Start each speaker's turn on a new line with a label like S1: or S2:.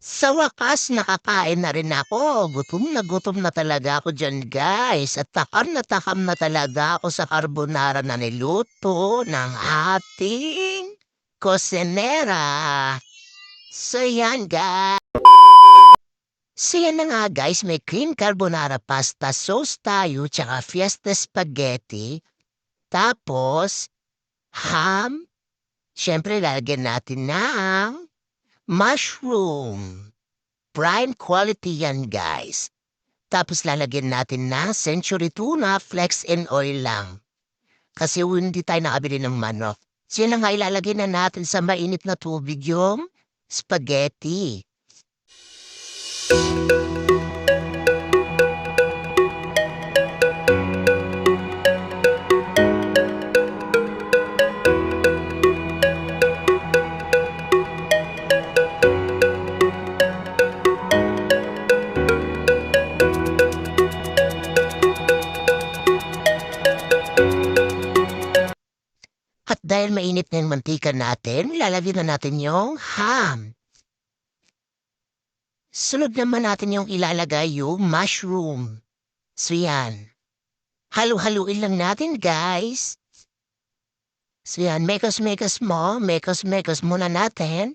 S1: Sa wakas, nakakain na rin ako. Gutom na talaga ako diyan, guys. At takam na talaga ako sa carbonara na niluto ng ating kusinera. So yan, guys. So yan na nga, guys. May cream carbonara pasta sauce tayo, tsaka fiesta spaghetti. Tapos, ham. Siyempre, lalagyan natin ng mushroom. Prime quality yan, guys. Tapos lalagyan natin ng century tuna, flex and oil lang. Kasi hindi tayo nakabili ng manok. So yun na nga ilalagay na natin sa mainit na tubig yung spaghetti. At dahil mainit na yung mantika natin, lalagyan na natin yung ham. Sunod naman natin yung ilalagay yung mushroom. So yan. Halu-haluin lang natin, guys. So yan, mekos muna natin.